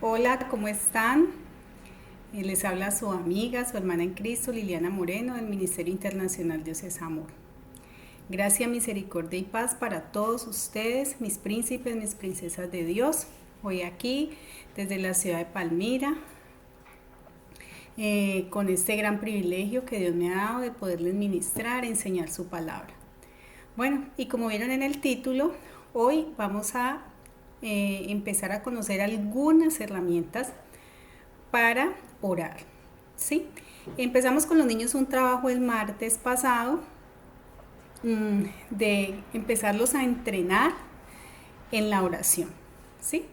Hola, ¿cómo están? Les habla su amiga, su hermana en Cristo, Liliana Moreno, del Ministerio Internacional Dios es Amor. Gracia, misericordia y paz para todos ustedes, mis príncipes, mis princesas de Dios. Hoy aquí, desde la ciudad de Palmira, con este gran privilegio que Dios me ha dado de poderles ministrar, enseñar su palabra. Bueno, y como vieron en el título, hoy vamos a empezar a conocer algunas herramientas para orar, ¿sí? Empezamos con los niños un trabajo el martes pasado de empezarlos a entrenar en la oración, ¿sí?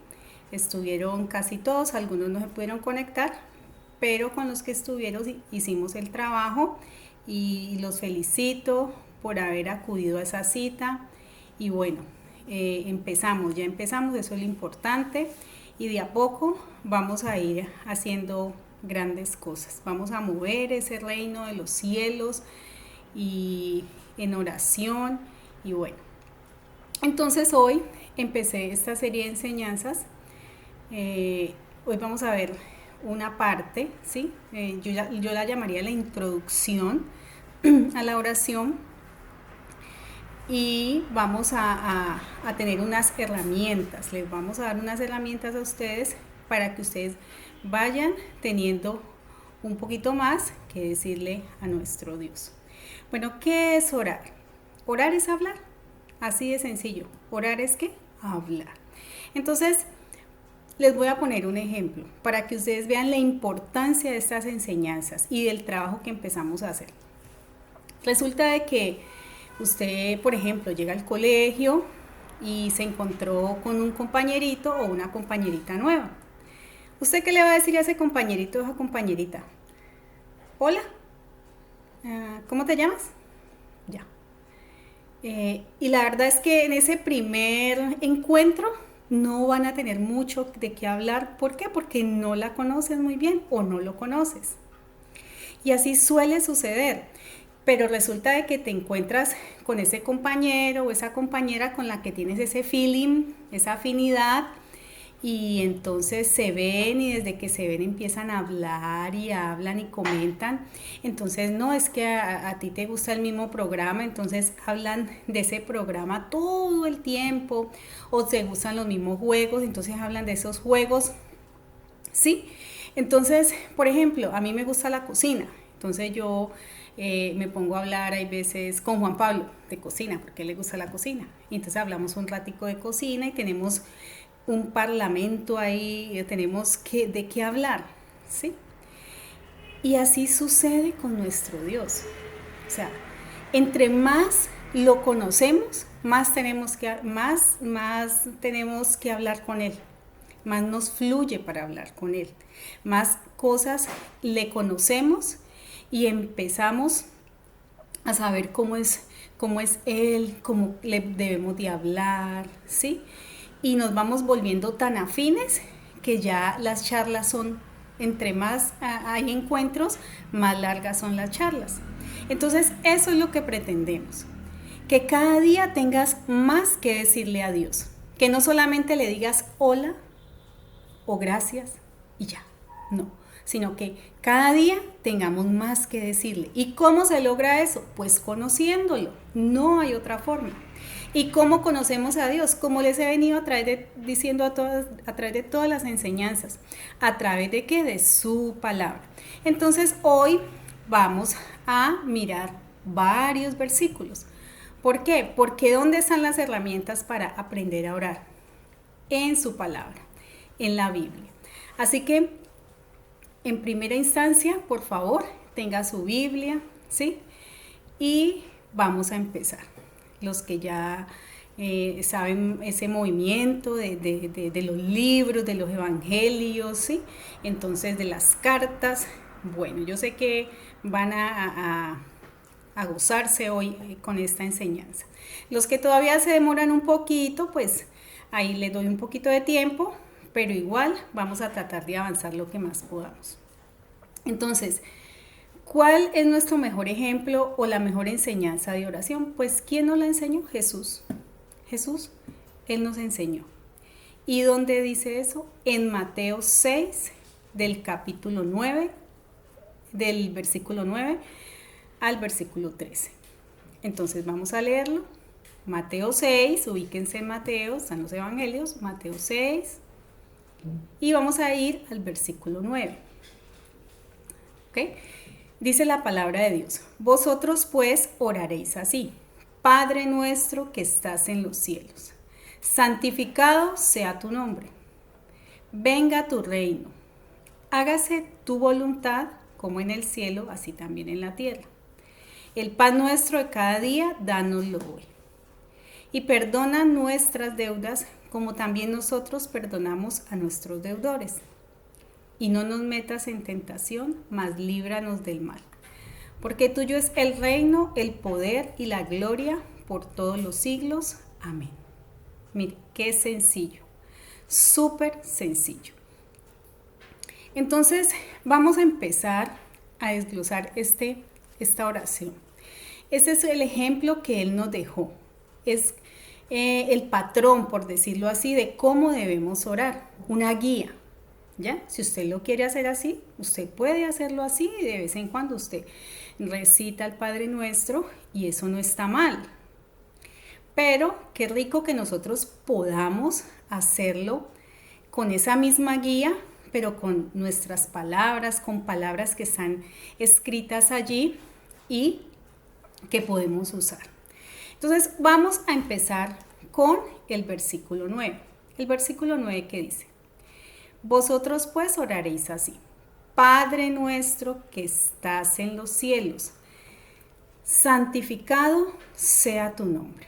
Estuvieron casi todos, algunos no se pudieron conectar, pero con los que estuvieron hicimos el trabajo y los felicito por haber acudido a esa cita. Y bueno, ya empezamos, eso es lo importante, y de a poco vamos a ir haciendo grandes cosas. Vamos a mover ese reino de los cielos y en oración. Y bueno, entonces hoy empecé esta serie de enseñanzas. Hoy vamos a ver una parte, ¿sí? Yo la llamaría la introducción a la oración, y vamos a tener unas herramientas. Les vamos a dar unas herramientas a ustedes para que ustedes vayan teniendo un poquito más que decirle a nuestro Dios. Bueno, ¿qué es orar? Orar es hablar, así de sencillo. Orar es ¿qué? Hablar. Entonces, les voy a poner un ejemplo para que ustedes vean la importancia de estas enseñanzas y del trabajo que empezamos a hacer. Resulta de que usted, por ejemplo, llega al colegio y se encontró con un compañerito o una compañerita nueva. ¿Usted qué le va a decir a ese compañerito o a esa compañerita? Hola, ¿cómo te llamas? Ya. Y la verdad es que en ese primer encuentro no van a tener mucho de qué hablar. ¿Por qué? Porque no la conoces muy bien o no lo conoces. Y así suele suceder. Pero resulta de que te encuentras con ese compañero o esa compañera con la que tienes ese feeling, esa afinidad, y entonces se ven, y desde que se ven empiezan a hablar y hablan y comentan. Entonces no es que a ti te gusta el mismo programa, entonces hablan de ese programa todo el tiempo, o te gustan los mismos juegos, entonces hablan de esos juegos, ¿sí? Entonces, por ejemplo, a mí me gusta la cocina, entonces yo me pongo a hablar, hay veces, con Juan Pablo de cocina, porque a él le gusta la cocina. Y entonces hablamos un ratico de cocina y tenemos un parlamento ahí, tenemos de qué hablar, ¿sí? Y así sucede con nuestro Dios. O sea, entre más lo conocemos, más tenemos que hablar con Él, más nos fluye para hablar con Él, más cosas le conocemos y empezamos a saber cómo es Él, cómo le debemos de hablar, ¿sí? Y nos vamos volviendo tan afines que ya las charlas son, entre más hay encuentros, más largas son las charlas. Entonces, eso es lo que pretendemos, que cada día tengas más que decirle a Dios, que no solamente le digas hola o gracias y ya, no, sino que cada día tengamos más que decirle. ¿Y cómo se logra eso? Pues conociéndolo, no hay otra forma. ¿Y cómo conocemos a Dios? Como les he venido diciendo a través de todas las enseñanzas. ¿A través de qué? De su palabra. Entonces hoy vamos a mirar varios versículos. ¿Por qué? Porque ¿dónde están las herramientas para aprender a orar? En su palabra, en la Biblia. Así que, en primera instancia, por favor, tenga su Biblia, ¿sí? Y vamos a empezar. Los que ya saben ese movimiento de los libros, de los evangelios, ¿sí? Entonces, de las cartas. Bueno, yo sé que van a gozarse hoy con esta enseñanza. Los que todavía se demoran un poquito, pues ahí les doy un poquito de tiempo, pero igual vamos a tratar de avanzar lo que más podamos. Entonces, ¿cuál es nuestro mejor ejemplo o la mejor enseñanza de oración? Pues, ¿quién nos la enseñó? Jesús. Jesús, Él nos enseñó. ¿Y dónde dice eso? En Mateo 6, del capítulo 9, del versículo 9 al versículo 13. Entonces vamos a leerlo. Mateo 6, ubíquense en Mateo, están los evangelios, Mateo 6, y vamos a ir al versículo 9. ¿Ok? Dice la palabra de Dios: vosotros pues oraréis así: Padre nuestro que estás en los cielos, santificado sea tu nombre, venga tu reino, hágase tu voluntad como en el cielo, así también en la tierra. El pan nuestro de cada día, dánoslo hoy. Y perdona nuestras deudas, como también nosotros perdonamos a nuestros deudores. Y no nos metas en tentación, mas líbranos del mal. Porque tuyo es el reino, el poder y la gloria por todos los siglos. Amén. Mire, qué sencillo, súper sencillo. Entonces, vamos a empezar a desglosar esta oración. Ese es el ejemplo que Él nos dejó. Es el patrón, por decirlo así, de cómo debemos orar. Una guía, ¿ya? Si usted lo quiere hacer así, usted puede hacerlo así y de vez en cuando usted recita el Padre Nuestro y eso no está mal. Pero qué rico que nosotros podamos hacerlo con esa misma guía, pero con nuestras palabras, con palabras que están escritas allí y que podemos usar. Entonces vamos a empezar con el versículo 9. El versículo 9 que dice: vosotros pues oraréis así: Padre nuestro que estás en los cielos, santificado sea tu nombre.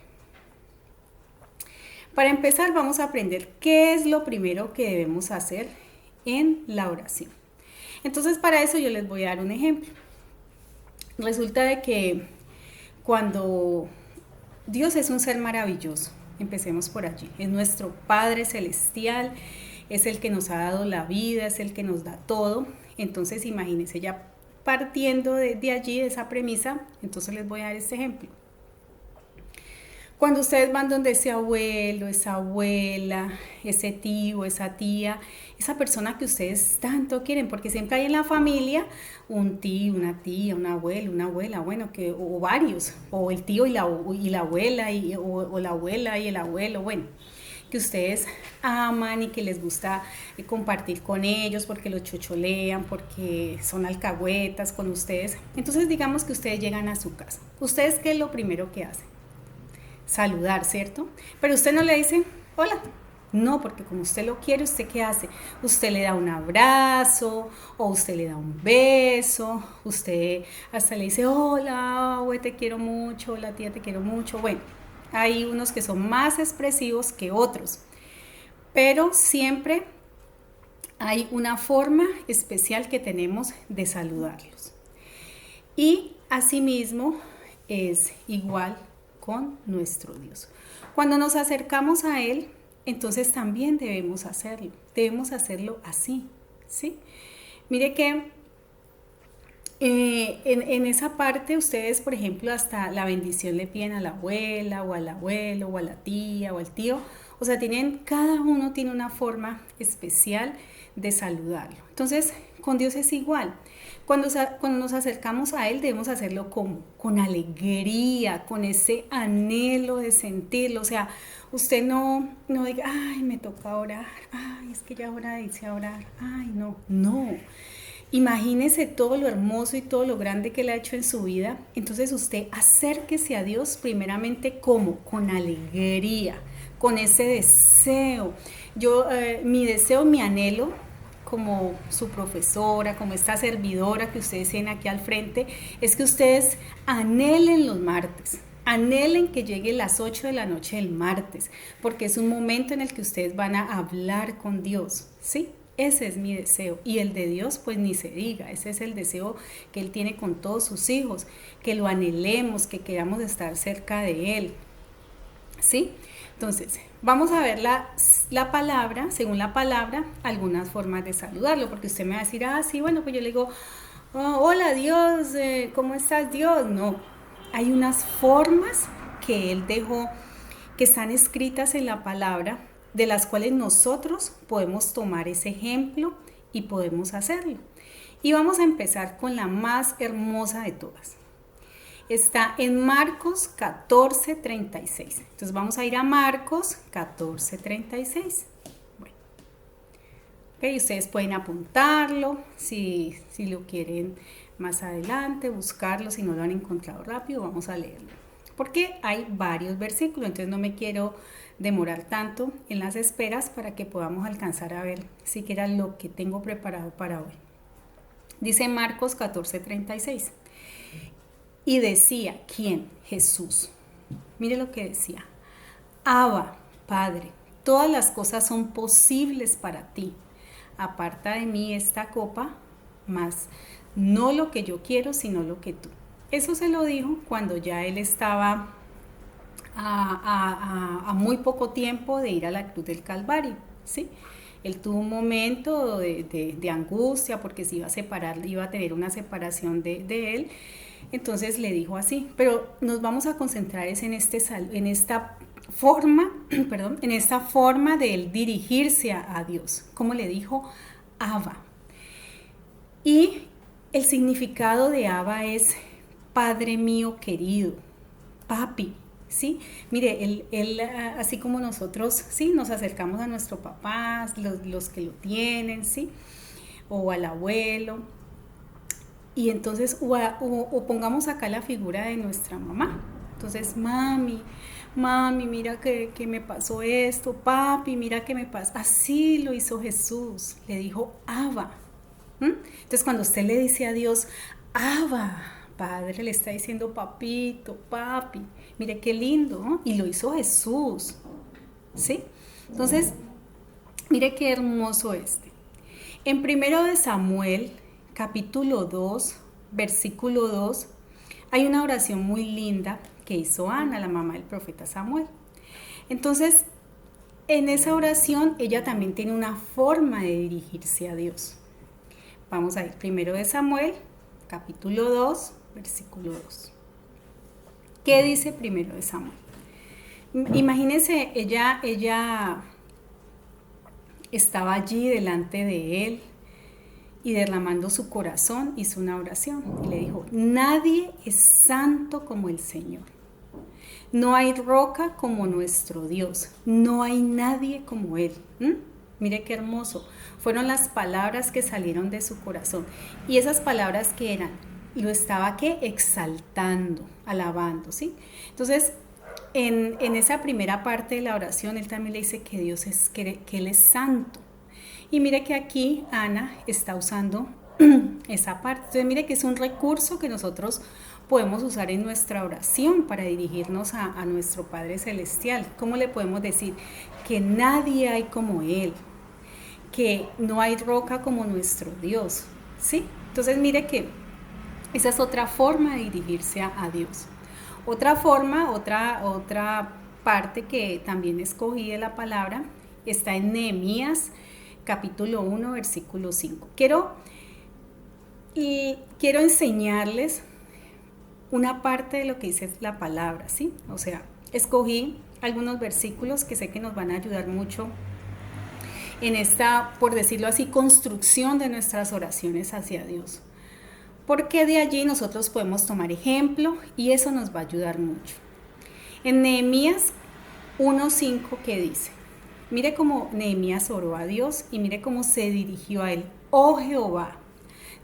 Para empezar vamos a aprender qué es lo primero que debemos hacer en la oración. Entonces para eso yo les voy a dar un ejemplo. Resulta de que cuando Dios es un ser maravilloso, empecemos por allí, es nuestro Padre Celestial, es el que nos ha dado la vida, es el que nos da todo. Entonces imagínense, ya partiendo de allí, de esa premisa, entonces les voy a dar este ejemplo. Cuando ustedes van donde ese abuelo, esa abuela, ese tío, esa tía, esa persona que ustedes tanto quieren, porque siempre hay en la familia un tío, una tía, un abuelo, una abuela, bueno, o varios, o el tío y la abuela, o la abuela y el abuelo, bueno, que ustedes aman y que les gusta compartir con ellos porque los chocholean, porque son alcahuetas con ustedes. Entonces digamos que ustedes llegan a su casa. ¿Ustedes qué es lo primero que hacen? Saludar, ¿cierto? Pero usted no le dice hola. No, porque como usted lo quiere, ¿usted qué hace? Usted le da un abrazo o usted le da un beso, usted hasta le dice hola, güey, te quiero mucho, hola tía, te quiero mucho. Bueno, hay unos que son más expresivos que otros, pero siempre hay una forma especial que tenemos de saludarlos. Y asimismo es igual con nuestro Dios. Cuando nos acercamos a Él, entonces también debemos hacerlo así, ¿sí? Mire que en esa parte ustedes, por ejemplo, hasta la bendición le piden a la abuela o al abuelo o a la tía o al tío, o sea, cada uno tiene una forma especial de saludarlo. Entonces, con Dios es igual. Cuando nos acercamos a Él debemos hacerlo con alegría, con ese anhelo de sentirlo. O sea, usted no diga, ay, me toca orar, ay, es que ya hora de irse a orar, ay, no. Imagínese todo lo hermoso y todo lo grande que le ha hecho en su vida. Entonces usted acérquese a Dios primeramente con alegría, con ese deseo. Mi deseo, mi anhelo, como su profesora, como esta servidora que ustedes tienen aquí al frente, es que ustedes anhelen los martes, anhelen que llegue las 8 de la noche del martes, porque es un momento en el que ustedes van a hablar con Dios, ¿sí? Ese es mi deseo, y el de Dios pues ni se diga, ese es el deseo que Él tiene con todos sus hijos, que lo anhelemos, que queramos estar cerca de Él, ¿sí? Entonces, vamos a ver la palabra, según la palabra, algunas formas de saludarlo, porque usted me va a decir, sí, bueno, pues yo le digo, hola Dios, ¿cómo estás Dios? No, hay unas formas que Él dejó, que están escritas en la palabra, de las cuales nosotros podemos tomar ese ejemplo y podemos hacerlo. Y vamos a empezar con la más hermosa de todas. Está en Marcos 14:36. Entonces vamos a ir a Marcos 14:36. Bueno, okay, ustedes pueden apuntarlo si lo quieren más adelante, buscarlo, si no lo han encontrado rápido, vamos a leerlo. Porque hay varios versículos, entonces no me quiero demorar tanto en las esperas para que podamos alcanzar a ver siquiera lo que tengo preparado para hoy. Dice Marcos 14:36. Y decía, ¿quién? Jesús. Mire lo que decía. Abba, Padre, todas las cosas son posibles para ti. Aparta de mí esta copa, mas no lo que yo quiero, sino lo que tú. Eso se lo dijo cuando ya él estaba a muy poco tiempo de ir a la cruz del Calvario, ¿sí? Él tuvo un momento de angustia porque se iba a separar, iba a tener una separación de él. Entonces le dijo así, pero nos vamos a concentrar en esta forma de él dirigirse a Dios. Como le dijo, Abba. Y el significado de Abba es Padre mío querido, papi, ¿sí? Mire, él así como nosotros, ¿sí? Nos acercamos a nuestro papá, los que lo tienen, ¿sí? O al abuelo. Y entonces, o pongamos acá la figura de nuestra mamá. Entonces, mami, mira que me pasó esto, papi, mira que me pasó. Así lo hizo Jesús, le dijo Abba. Entonces, cuando usted le dice a Dios, Abba, Padre, le está diciendo papito, papi, mire qué lindo, ¿no? Y lo hizo Jesús, ¿sí? Entonces, mire qué hermoso este. En 1 de Samuel, capítulo 2, versículo 2, hay una oración muy linda que hizo Ana, la mamá del profeta Samuel. Entonces, en esa oración, ella también tiene una forma de dirigirse a Dios. Vamos a ir 1 de Samuel, capítulo 2, versículo 2. ¿Qué dice 1 de Samuel? Imagínense, ella estaba allí delante de él y derramando su corazón hizo una oración y le dijo, nadie es santo como el Señor. No hay roca como nuestro Dios. No hay nadie como Él. Mire qué hermoso. Fueron las palabras que salieron de su corazón. Y esas palabras que eran, lo estaba exaltando, alabando, ¿sí? Entonces, en esa primera parte de la oración, él también le dice que Dios que Él es santo. Y mire que aquí Ana está usando esa parte. Entonces, mire que es un recurso que nosotros podemos usar en nuestra oración para dirigirnos a nuestro Padre Celestial. ¿Cómo le podemos decir? Que nadie hay como Él, que no hay roca como nuestro Dios, ¿sí? Entonces mire que esa es otra forma de dirigirse a Dios. Otra forma, otra parte que también escogí de la palabra está en Nehemías capítulo 1, versículo 5. Quiero enseñarles una parte de lo que dice la palabra, ¿sí? O sea, escogí algunos versículos que sé que nos van a ayudar mucho en esta, por decirlo así, construcción de nuestras oraciones hacia Dios. Porque de allí nosotros podemos tomar ejemplo y eso nos va a ayudar mucho. En Nehemías 1:5, ¿qué dice? Mire cómo Nehemías oró a Dios y mire cómo se dirigió a él. Oh Jehová,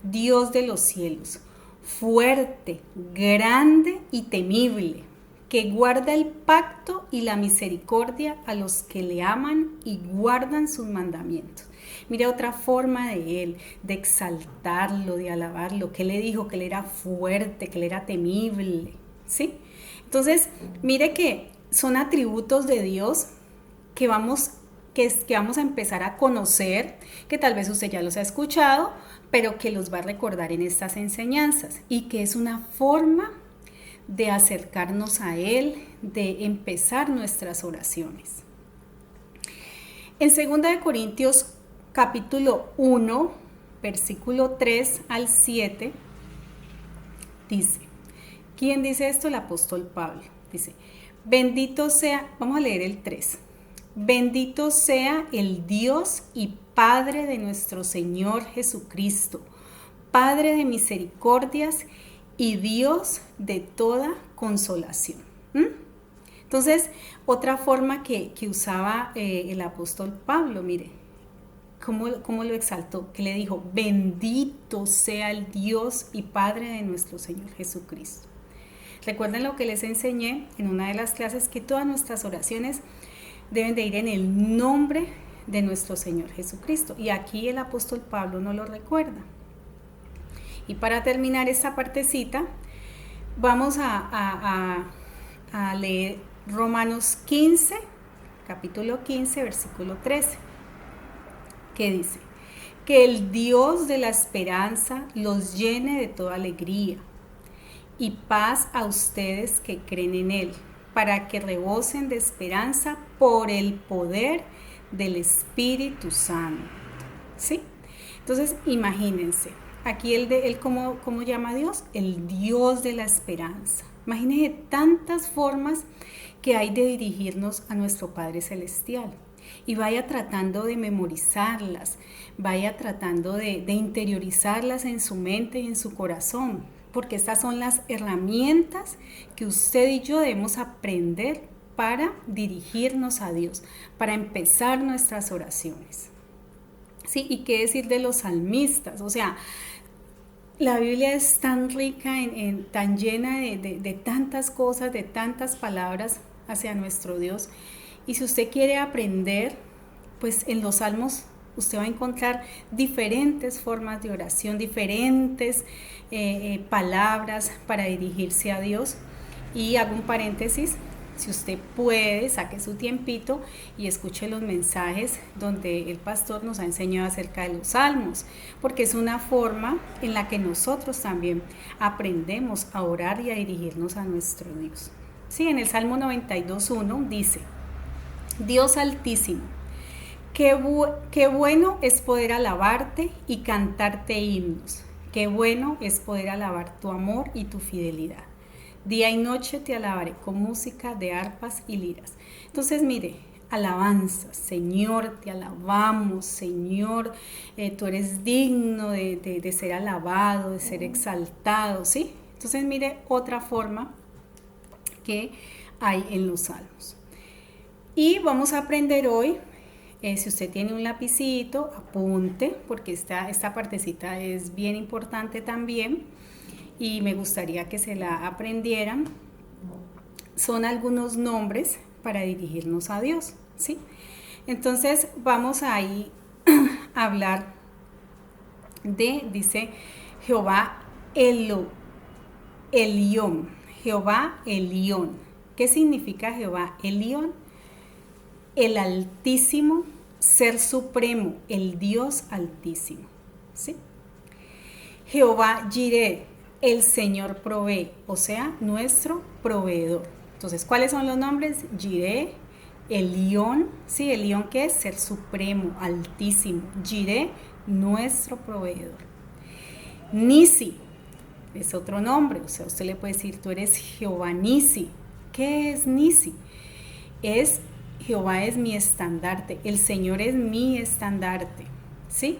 Dios de los cielos, fuerte, grande y temible, que guarda el pacto y la misericordia a los que le aman y guardan sus mandamientos. Mire otra forma de él, de exaltarlo, de alabarlo, que le dijo que él era fuerte, que él era temible, ¿sí? Entonces, mire que son atributos de Dios que vamos a empezar a conocer, que tal vez usted ya los ha escuchado, pero que los va a recordar en estas enseñanzas y que es una forma de acercarnos a Él, de empezar nuestras oraciones. En 2 Corintios capítulo 1, versículo 3 al 7, dice, ¿quién dice esto? El apóstol Pablo. Dice, bendito sea, vamos a leer el 3. Bendito sea el Dios y Padre de nuestro Señor Jesucristo, Padre de misericordias y Dios de toda consolación. Entonces, otra forma que usaba el apóstol Pablo, mire, cómo lo exaltó, que le dijo, bendito sea el Dios y Padre de nuestro Señor Jesucristo. Recuerden lo que les enseñé en una de las clases, que todas nuestras oraciones deben de ir en el nombre de nuestro Señor Jesucristo. Y aquí el apóstol Pablo nos lo recuerda. Y para terminar esta partecita, vamos a leer Romanos 15, capítulo 15, versículo 13, que dice, que el Dios de la esperanza los llene de toda alegría y paz a ustedes que creen en Él, para que rebosen de esperanza por el poder del Espíritu Santo. ¿Sí? Entonces, imagínense, aquí él ¿cómo llama a Dios? El Dios de la esperanza. Imagínense tantas formas que hay de dirigirnos a nuestro Padre Celestial. Y vaya tratando de memorizarlas, vaya tratando de interiorizarlas en su mente y en su corazón, porque estas son las herramientas que usted y yo debemos aprender para dirigirnos a Dios, para empezar nuestras oraciones. ¿Sí? ¿Y qué decir de los salmistas? O sea, la Biblia es tan rica, tan llena de tantas cosas, de tantas palabras hacia nuestro Dios. Y si usted quiere aprender, pues en los salmos usted va a encontrar diferentes formas de oración, diferentes palabras para dirigirse a Dios. Y hago un paréntesis, si usted puede, saque su tiempito y escuche los mensajes donde el pastor nos ha enseñado acerca de los salmos, porque es una forma en la que nosotros también aprendemos a orar y a dirigirnos a nuestro Dios. Sí, en el Salmo 92.1 dice, Dios altísimo, qué bueno es poder alabarte y cantarte himnos. Qué bueno es poder alabar tu amor y tu fidelidad. Día y noche te alabaré con música de arpas y liras. Entonces, mire, alabanzas, Señor, te alabamos, Señor, tú eres digno de ser alabado, de ser exaltado, ¿sí? Entonces, mire, otra forma que hay en los salmos. Y vamos a aprender hoy, si usted tiene un lapicito, apunte, porque esta partecita es bien importante también y me gustaría que se la aprendieran. Son algunos nombres para dirigirnos a Dios, ¿sí? Entonces vamos a ir a hablar dice Jehová Elión, Jehová Elión. ¿Qué significa Jehová Elión? El Altísimo, Ser Supremo, el Dios Altísimo, ¿sí? Jehová Jireh, el Señor provee, o sea, nuestro proveedor. Entonces, ¿cuáles son los nombres? Jireh, Elión, ¿sí? Elión, ¿qué es? Ser Supremo, Altísimo. Jireh, nuestro proveedor. Nisi es otro nombre, o sea, usted le puede decir, tú eres Jehová Nisi. ¿Qué es Nisi? Jehová es mi estandarte, el Señor es mi estandarte, ¿sí?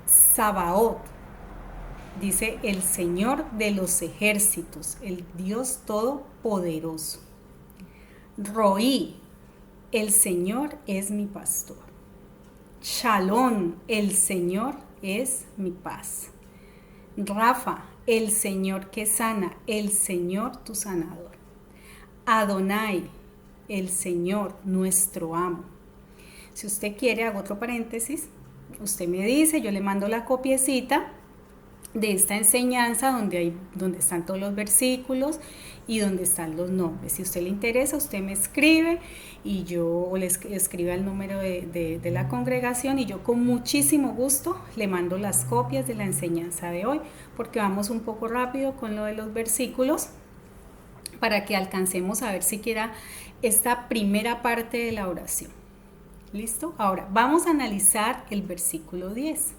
Sabaoth, dice el Señor de los ejércitos, el Dios todopoderoso. Roí, el Señor es mi pastor. Shalom, el Señor es mi paz. Rafa, el Señor que sana, el Señor tu sanador. Adonai, el Señor, nuestro amo. Si usted quiere, hago otro paréntesis, usted me dice, yo le mando la copiecita de esta enseñanza donde están todos los versículos y donde están los nombres. Si a usted le interesa, usted me escribe y yo le escribe el número de la congregación y yo con muchísimo gusto le mando las copias de la enseñanza de hoy, porque vamos un poco rápido con lo de los versículos para que alcancemos a ver siquiera esta primera parte de la oración. ¿Listo? Ahora vamos a analizar el versículo 10.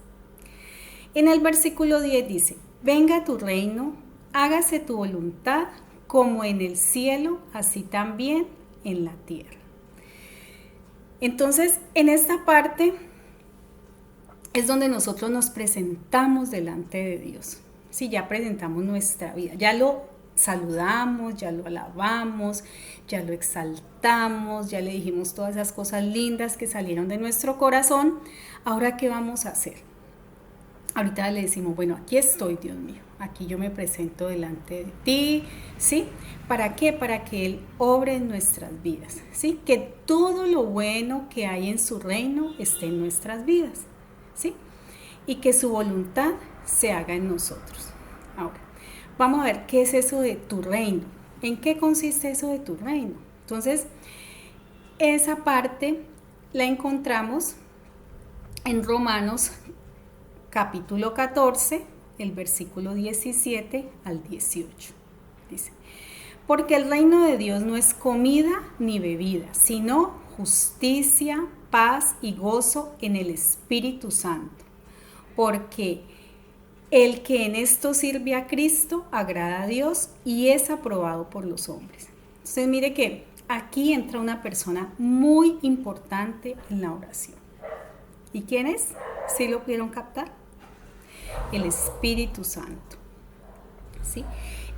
En el versículo 10 dice, venga tu reino, hágase tu voluntad como en el cielo, así también en la tierra. Entonces, en esta parte es donde nosotros nos presentamos delante de Dios. Si ya presentamos nuestra vida, ya lo saludamos, ya lo alabamos, ya lo exaltamos, ya le dijimos todas esas cosas lindas que salieron de nuestro corazón. Ahora, ¿qué vamos a hacer? Ahorita le decimos, bueno, aquí estoy, Dios mío, aquí yo me presento delante de ti, ¿sí? ¿Para qué? Para que Él obre en nuestras vidas, ¿sí? Que todo lo bueno que hay en su reino esté en nuestras vidas, ¿sí? Y que su voluntad se haga en nosotros. Ahora, vamos a ver qué es eso de tu reino. ¿En qué consiste eso de tu reino? Entonces, esa parte la encontramos en Romanos capítulo 14, el versículo 17 al 18. Dice, porque el reino de Dios no es comida ni bebida, sino justicia, paz y gozo en el Espíritu Santo. Porque el que en esto sirve a Cristo agrada a Dios y es aprobado por los hombres. Entonces mire que aquí entra una persona muy importante en la oración. ¿Y quién es? ¿Sí lo pudieron captar? El Espíritu Santo, ¿sí?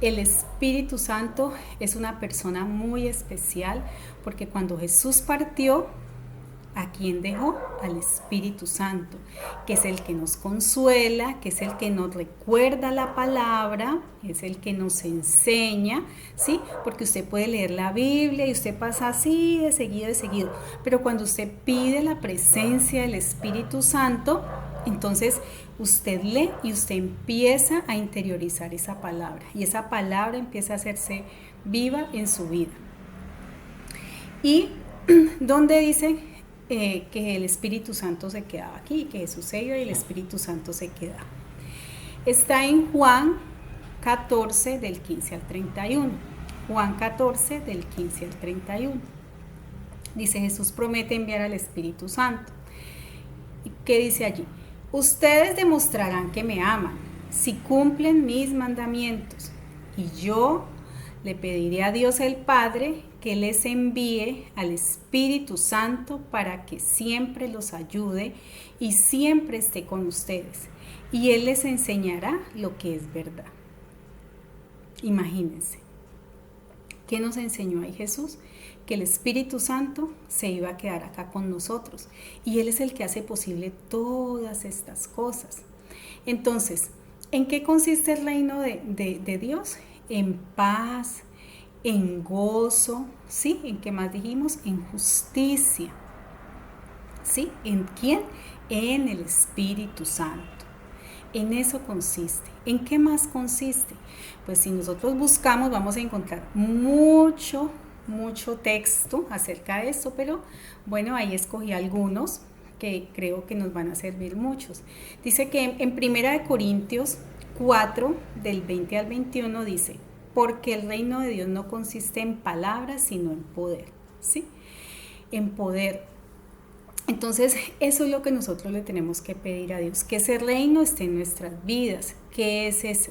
El Espíritu Santo es una persona muy especial porque cuando Jesús partió, ¿a quién dejó? Al Espíritu Santo, que es el que nos consuela, que es el que nos recuerda la palabra, es el que nos enseña, ¿sí? Porque usted puede leer la Biblia y usted pasa así de seguido, pero cuando usted pide la presencia del Espíritu Santo, entonces usted lee y usted empieza a interiorizar esa palabra y esa palabra empieza a hacerse viva en su vida. Y donde dice que el Espíritu Santo se quedaba aquí, que Jesús se iba y el Espíritu Santo se quedaba. Está en Juan 14 del 15 al 31. Juan 14 del 15 al 31. Dice, Jesús promete enviar al Espíritu Santo. ¿Qué dice allí? Ustedes demostrarán que me aman si cumplen mis mandamientos, y yo le pediré a Dios el Padre que les envíe al Espíritu Santo para que siempre los ayude y siempre esté con ustedes, y Él les enseñará lo que es verdad. Imagínense, ¿qué nos enseñó ahí Jesús? Que el Espíritu Santo se iba a quedar acá con nosotros y Él es el que hace posible todas estas cosas. Entonces, ¿en qué consiste el reino de Dios? En paz, en gozo, ¿sí? ¿En qué más dijimos? En justicia, ¿sí? ¿En quién? En el Espíritu Santo. En eso consiste. ¿En qué más consiste? Pues si nosotros buscamos vamos a encontrar mucho texto acerca de esto, pero bueno, ahí escogí algunos que creo que nos van a servir muchos. Dice que en 1 Corintios 4, del 20 al 21 dice, porque el reino de Dios no consiste en palabras, sino en poder, ¿sí? En poder. Entonces, eso es lo que nosotros le tenemos que pedir a Dios, que ese reino esté en nuestras vidas. ¿Qué es eso?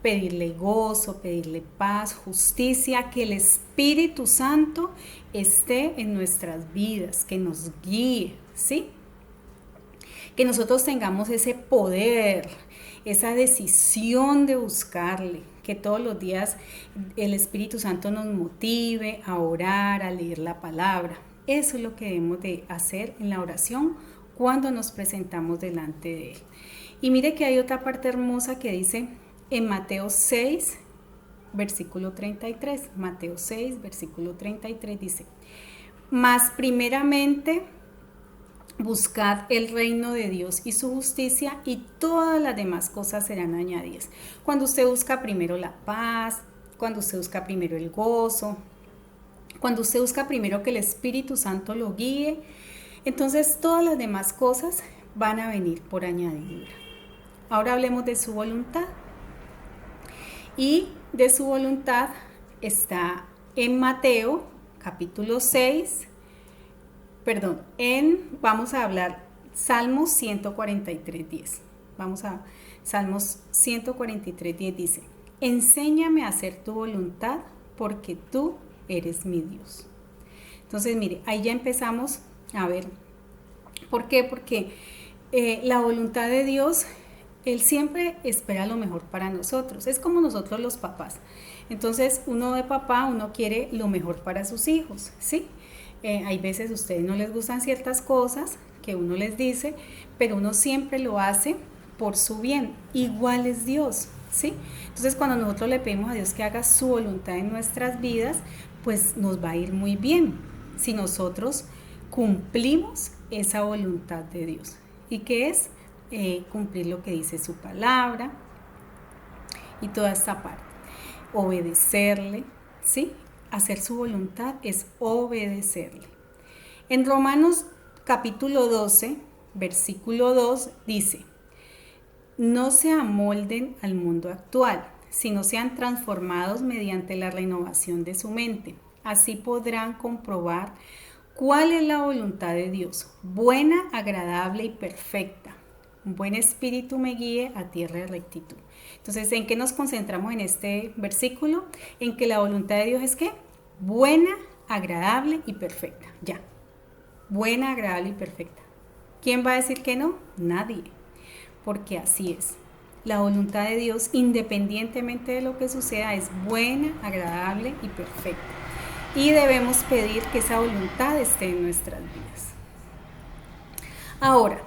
Pedirle gozo, pedirle paz, justicia, que el Espíritu Santo esté en nuestras vidas, que nos guíe, ¿sí? Que nosotros tengamos ese poder, esa decisión de buscarle, que todos los días el Espíritu Santo nos motive a orar, a leer la palabra. Eso es lo que debemos de hacer en la oración cuando nos presentamos delante de Él. Y mire que hay otra parte hermosa que dice en Mateo 6, versículo 33. Mateo 6, versículo 33 dice, mas primeramente buscad el reino de Dios y su justicia y todas las demás cosas serán añadidas. Cuando usted busca primero la paz, cuando usted busca primero el gozo, cuando usted busca primero que el Espíritu Santo lo guíe, entonces todas las demás cosas van a venir por añadidura. Ahora hablemos de su voluntad. Y de su voluntad está en Mateo capítulo 6, vamos a hablar Salmos 143:10. Vamos a Salmos 143:10 dice, enséñame a hacer tu voluntad porque tú eres mi Dios. Entonces, mire, ahí ya empezamos A ver, ¿por qué? Porque la voluntad de Dios, Él siempre espera lo mejor para nosotros. Es como nosotros los papás. Entonces, uno de papá, uno quiere lo mejor para sus hijos, ¿sí? Hay veces a ustedes no les gustan ciertas cosas que uno les dice, pero uno siempre lo hace por su bien. Igual es Dios, ¿sí? Entonces, cuando nosotros le pedimos a Dios que haga su voluntad en nuestras vidas, pues nos va a ir muy bien si nosotros cumplimos esa voluntad de Dios. ¿Y qué es? Cumplir lo que dice su palabra y toda esta parte. Obedecerle, ¿sí? Hacer su voluntad es obedecerle. En Romanos capítulo 12, versículo 2 dice: no se amolden al mundo actual, sino sean transformados mediante la renovación de su mente. Así podrán comprobar cuál es la voluntad de Dios, buena, agradable y perfecta. Un buen espíritu me guíe a tierra de rectitud. Entonces, ¿en qué nos concentramos en este versículo? En que la voluntad de Dios es ¿qué? Buena, agradable y perfecta. Ya. Buena, agradable y perfecta. ¿Quién va a decir que no? Nadie. Porque así es. La voluntad de Dios, independientemente de lo que suceda, es buena, agradable y perfecta. Y debemos pedir que esa voluntad esté en nuestras vidas. Ahora,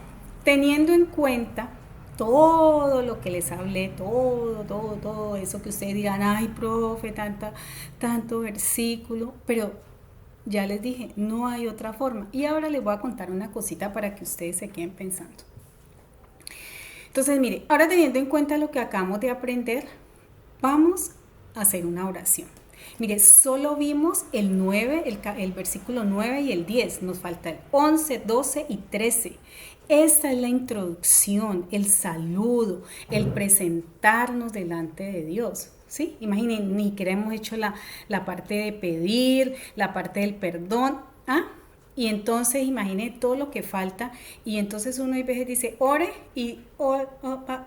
teniendo en cuenta todo lo que les hablé, todo eso que ustedes digan, ay, profe, tanto versículo, pero ya les dije, no hay otra forma. Y ahora les voy a contar una cosita para que ustedes se queden pensando. Entonces, mire, ahora teniendo en cuenta lo que acabamos de aprender, vamos a hacer una oración. Mire, solo vimos el 9, el versículo 9 y el 10, nos falta el 11, 12 y 13. Esta es la introducción, el saludo, el presentarnos delante de Dios, ¿sí? Imaginen, ni siquiera hemos hecho la parte de pedir, la parte del perdón, ¿ah? Y entonces imagine todo lo que falta y entonces uno a veces dice, ore y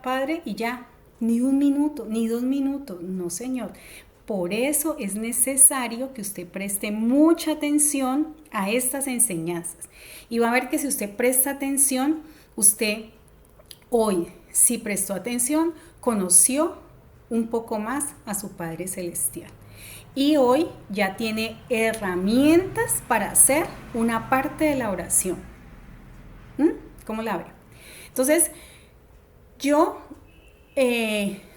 Padre y ya, ni un minuto, ni 2 minutos, no señor. Por eso es necesario que usted preste mucha atención a estas enseñanzas. Y va a ver que si usted presta atención, usted hoy, si prestó atención, conoció un poco más a su Padre Celestial. Y hoy ya tiene herramientas para hacer una parte de la oración. ¿Cómo la ve? Entonces, yo,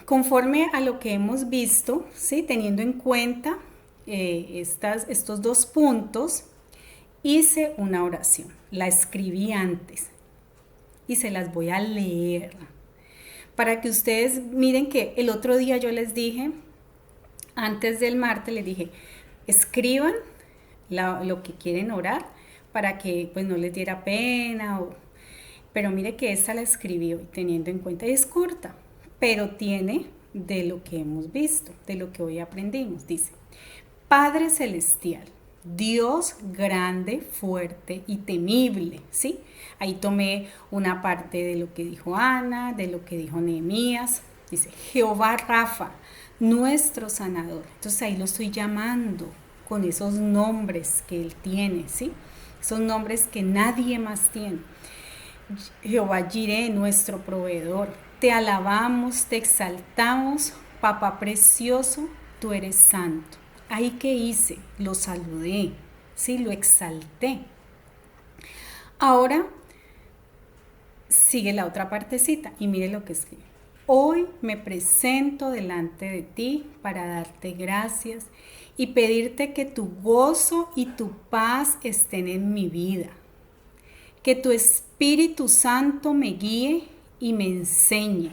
conforme a lo que hemos visto, ¿sí? Teniendo en cuenta estos 2 puntos, hice una oración. La escribí antes y se las voy a leer para que ustedes miren que el otro día yo les dije, antes del martes les dije, escriban lo que quieren orar para que pues no les diera pena. Pero mire que esta la escribí hoy teniendo en cuenta, es corta, pero tiene de lo que hemos visto, de lo que hoy aprendimos. Dice, Padre Celestial, Dios grande, fuerte y temible, ¿sí? Ahí tomé una parte de lo que dijo Ana, de lo que dijo Nehemías. Dice, Jehová Rafa, nuestro sanador. Entonces ahí lo estoy llamando con esos nombres que Él tiene, ¿sí? Esos nombres que nadie más tiene. Jehová Jireh, nuestro proveedor. Te alabamos, te exaltamos, Papá precioso, tú eres santo. Ahí que hice, lo saludé, ¿sí? Lo exalté. Ahora sigue la otra partecita y mire lo que escribe. Hoy me presento delante de ti para darte gracias y pedirte que tu gozo y tu paz estén en mi vida. Que tu Espíritu Santo me guíe y me enseñe.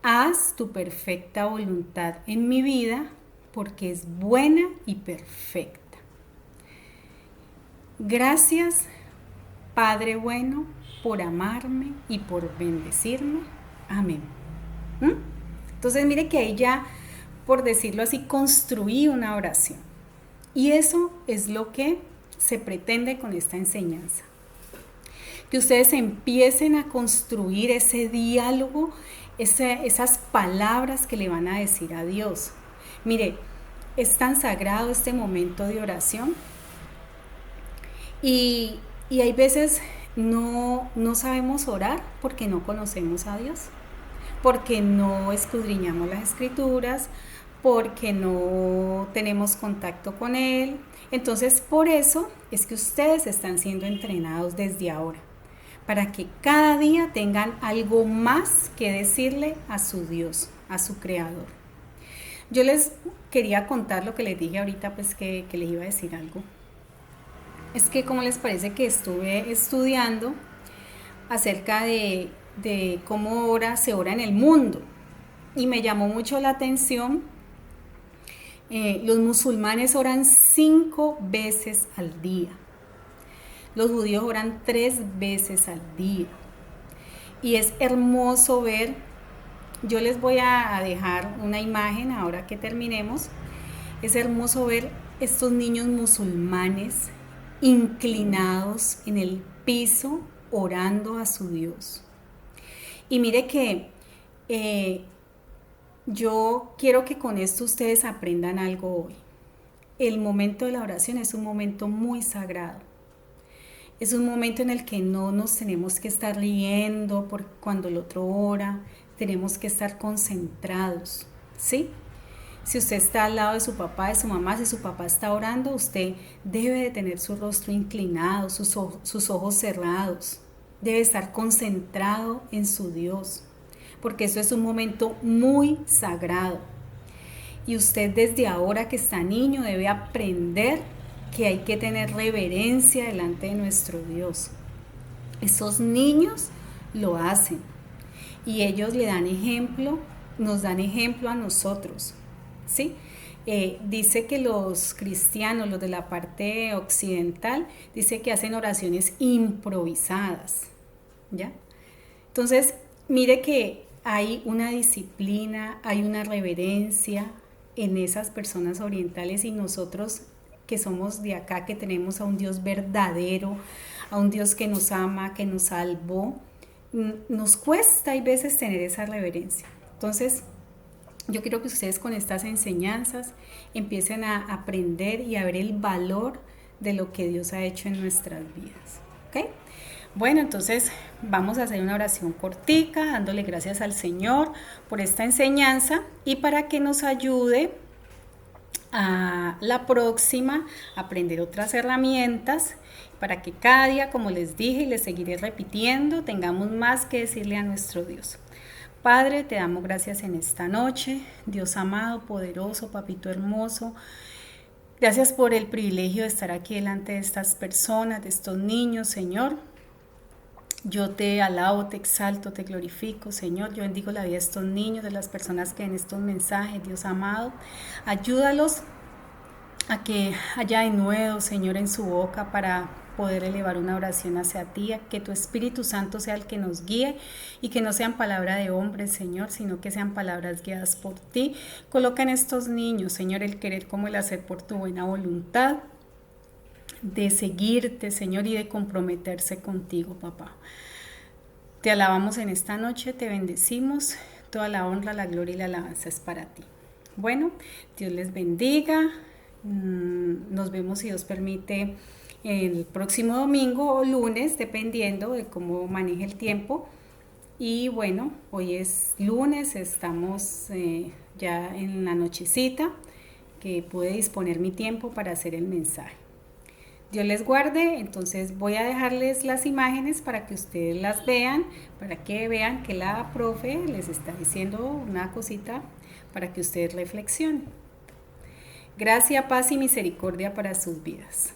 Haz tu perfecta voluntad en mi vida porque es buena y perfecta. Gracias, Padre bueno, por amarme y por bendecirme. Amén. Entonces mire que ahí ya, por decirlo así, construí una oración. Y eso es lo que se pretende con esta enseñanza. Que ustedes empiecen a construir ese diálogo, esas palabras que le van a decir a Dios. Mire, es tan sagrado este momento de oración y Y hay veces no sabemos orar porque no conocemos a Dios, porque no escudriñamos las escrituras, porque no tenemos contacto con Él. Entonces, por eso es que ustedes están siendo entrenados desde ahora, para que cada día tengan algo más que decirle a su Dios, a su Creador. Yo les quería contar lo que les dije ahorita, pues que les iba a decir algo. Es que, ¿cómo les parece que estuve estudiando acerca de cómo se ora en el mundo? Y me llamó mucho la atención. Los musulmanes oran 5 veces al día. Los judíos oran 3 veces al día. Y es hermoso ver. Yo les voy a dejar una imagen ahora que terminemos. Es hermoso ver estos niños musulmanes inclinados en el piso orando a su Dios. Y mire que yo quiero que con esto ustedes aprendan algo hoy. El momento de la oración es un momento muy sagrado. Es un momento en el que no nos tenemos que estar riendo por cuando el otro ora, tenemos que estar concentrados, ¿sí? Si usted está al lado de su papá, de su mamá, si su papá está orando, usted debe de tener su rostro inclinado, sus ojos cerrados, debe estar concentrado en su Dios, porque eso es un momento muy sagrado. Y usted desde ahora que está niño debe aprender que hay que tener reverencia delante de nuestro Dios. Esos niños lo hacen y ellos le dan ejemplo, nos dan ejemplo a nosotros, ¿sí? Dice que los cristianos, los de la parte occidental, dice que hacen oraciones improvisadas, ¿ya? Entonces, mire que hay una disciplina, hay una reverencia en esas personas orientales, y nosotros que somos de acá, que tenemos a un Dios verdadero, a un Dios que nos ama, que nos salvó, nos cuesta a veces tener esa reverencia. Entonces, yo quiero que ustedes con estas enseñanzas empiecen a aprender y a ver el valor de lo que Dios ha hecho en nuestras vidas. ¿Ok? Bueno, entonces vamos a hacer una oración cortica, dándole gracias al Señor por esta enseñanza y para que nos ayude a la próxima aprender otras herramientas, para que cada día, como les dije y les seguiré repitiendo, tengamos más que decirle a nuestro Dios. Padre, te damos gracias en esta noche, Dios amado, poderoso, papito hermoso. Gracias por el privilegio de estar aquí delante de estas personas, de estos niños, Señor. Yo te alabo, te exalto, te glorifico, Señor. Yo bendigo la vida de estos niños, de las personas que ven estos mensajes, Dios amado. Ayúdalos a que haya de nuevo, Señor, en su boca para poder elevar una oración hacia ti, a que tu Espíritu Santo sea el que nos guíe y que no sean palabras de hombres, Señor, sino que sean palabras guiadas por ti. Coloca en estos niños, Señor, el querer como el hacer por tu buena voluntad, de seguirte, Señor, y de comprometerse contigo, papá. Te alabamos en esta noche, te bendecimos, toda la honra, la gloria y la alabanza es para ti. Bueno, Dios les bendiga, nos vemos, si Dios permite, el próximo domingo o lunes, dependiendo de cómo maneje el tiempo. Y bueno, hoy es lunes, estamos ya en la nochecita, que pude disponer mi tiempo para hacer el mensaje. Dios les guarde. Entonces voy a dejarles las imágenes para que ustedes las vean, para que vean que la profe les está diciendo una cosita para que ustedes reflexionen. Gracia, paz y misericordia para sus vidas.